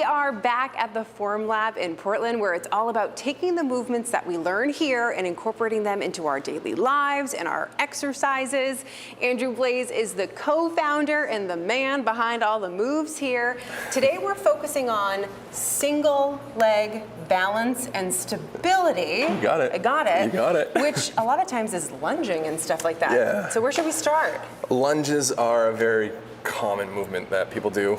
are back at the Form Lab in Portland, where it's all about taking the movements that we learn here and incorporating them into our daily lives and our exercises. Andrew Blaze is the co-founder and the man behind all the moves here. Today we're focusing on single leg balance and stability. You got it. I got it. You got it. Which a lot of times is lunging and stuff like that. Yeah. So where should we start? Lunges are a very common movement that people do.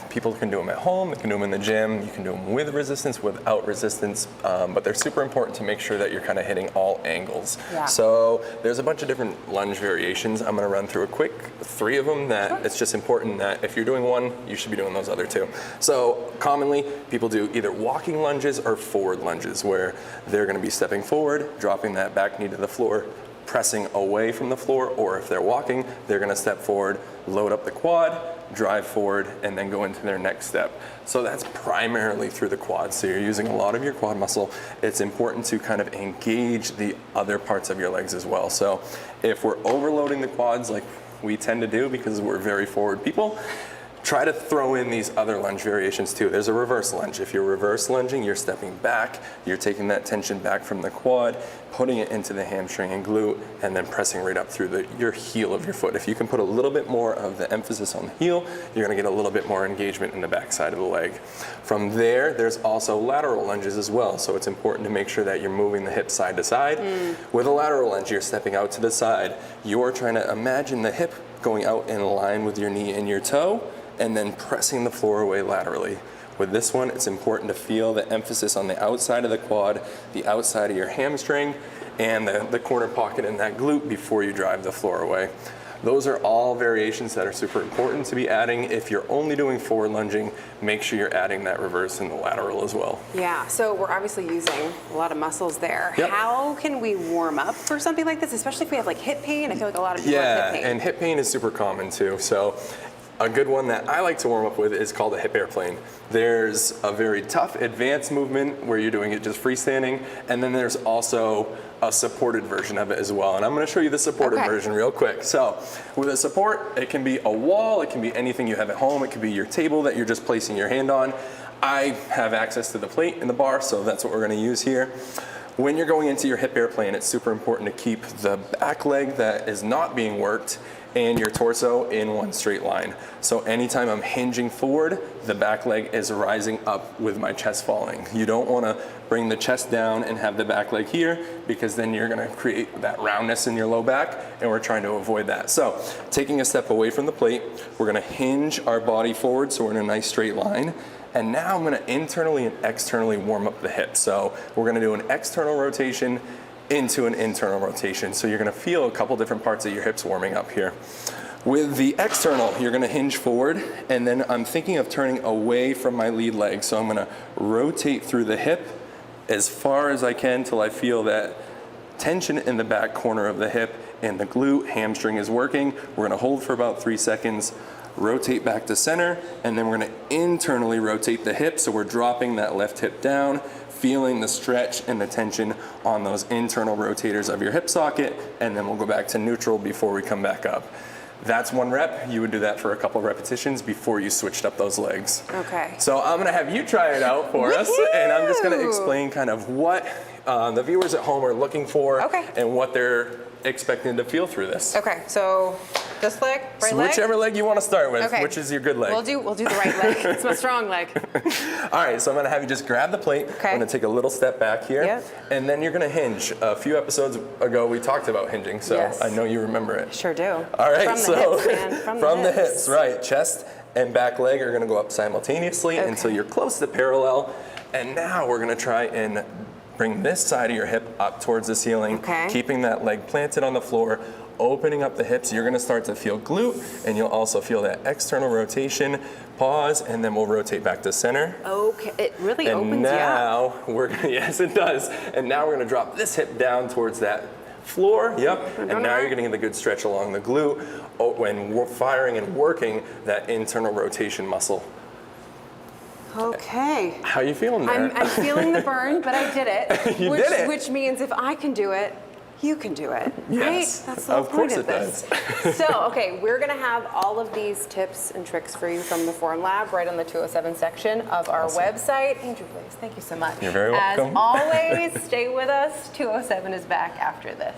People can do them at home, they can do them in the gym, you can do them with resistance, without resistance, but they're super important to make sure that you're kind of hitting all angles. Yeah. So there's a bunch of different lunge variations. I'm going to run through a quick 3 of them that It's just important that if you're doing one, you should be doing those other 2. So commonly people do either walking lunges or forward lunges, where they're going to be stepping forward, dropping that back knee to the floor, pressing away from the floor, or if they're walking, they're going to step forward, load up the quad, drive forward, and then go into their next step. So that's primarily through the quad. So you're using a lot of your quad muscle. It's important to kind of engage the other parts of your legs as well. So if we're overloading the quads like we tend to do because we're very forward people, try to throw in these other lunge variations too. There's a reverse lunge. If you're reverse lunging, you're stepping back, you're taking that tension back from the quad, putting it into the hamstring and glute, and then pressing right up through your heel of your foot. If you can put a little bit more of the emphasis on the heel, you're gonna get a little bit more engagement in the back side of the leg. From there, there's also lateral lunges as well. So it's important to make sure that you're moving the hips side to side. With a lateral lunge, you're stepping out to the side. You're trying to imagine the hip going out in line with your knee and your toe, and then pressing the floor away laterally. With this one, it's important to feel the emphasis on the outside of the quad, the outside of your hamstring, and the corner pocket in that glute before you drive the floor away. Those are all variations that are super important to be adding. If you're only doing forward lunging, make sure you're adding that reverse and the lateral as well. Yeah, so we're obviously using a lot of muscles there. Yep. How can we warm up for something like this, especially if we have like hip pain? I feel like a lot of people have hip pain. And hip pain is super common too. So a good one that I like to warm up with is called a hip airplane. There's a very tough advanced movement where you're doing it just freestanding, and then there's also a supported version of it as well. And I'm going to show you the supported version real quick. So with a support, it can be a wall, it can be anything you have at home, it could be your table that you're just placing your hand on. I have access to the plate and the bar, so that's what we're going to use here. When you're going into your hip airplane, it's super important to keep the back leg that is not being worked and your torso in one straight line. So anytime I'm hinging forward, the back leg is rising up with my chest falling. You don't want to bring the chest down and have the back leg here, because then you're going to create that roundness in your low back, and we're trying to avoid that. So taking a step away from the plate, we're going to hinge our body forward so we're in a nice straight line. And now I'm going to internally and externally warm up the hips. So we're going to do an external rotation into an internal rotation. So you're going to feel a couple different parts of your hips warming up here. With the external, you're going to hinge forward, and then I'm thinking of turning away from my lead leg. So I'm going to rotate through the hip as far as I can till I feel that tension in the back corner of the hip, and the glute hamstring is working. We're going to hold for about 3 seconds, rotate back to center, and then we're going to internally rotate the hip. So we're dropping that left hip down, feeling the stretch and the tension on those internal rotators of your hip socket, and then we'll go back to neutral before we come back up. That's 1 rep. You would do that for a couple repetitions before you switched up those legs. Okay. So I'm going to have you try it out for us, and I'm just going to explain kind of what the viewers at home are looking for and what they're expecting to feel through this. Okay, so this leg, right So leg? whichever leg you want to start with, which is your good leg. We'll do the right leg. It's my strong leg. All right, so I'm going to have you just grab the plate. Okay. I'm going to take a little step back here. Yep. And then you're going to hinge. A few episodes ago, we talked about hinging, so I know you remember it. Sure do. All right, from so the hips, man. From the hips, right. Chest and back leg are going to go up simultaneously until you're close to parallel. And now we're going to try and bring this side of your hip up towards the ceiling, keeping that leg planted on the floor, opening up the hips. You're going to start to feel glute, and you'll also feel that external rotation. Pause, and then we'll rotate back to center. Okay, it really opens you up. And now we're gonna, yes it does. And now we're going to drop this hip down towards that floor. Yep. And now you're getting the good stretch along the glute when we're firing and working that internal rotation muscle. Okay. How are you feeling there? I'm feeling the burn, but I did it. You did it. Which means if I can do it, You can do it, Yes, right? That's the whole of course point of it this. So, okay, we're gonna have all of these tips and tricks for you from the Form Lab right on the 207 section of our Awesome. website. Andrew Blaze, thank you so much. You're very welcome. As always, stay with us. 207 is back after this.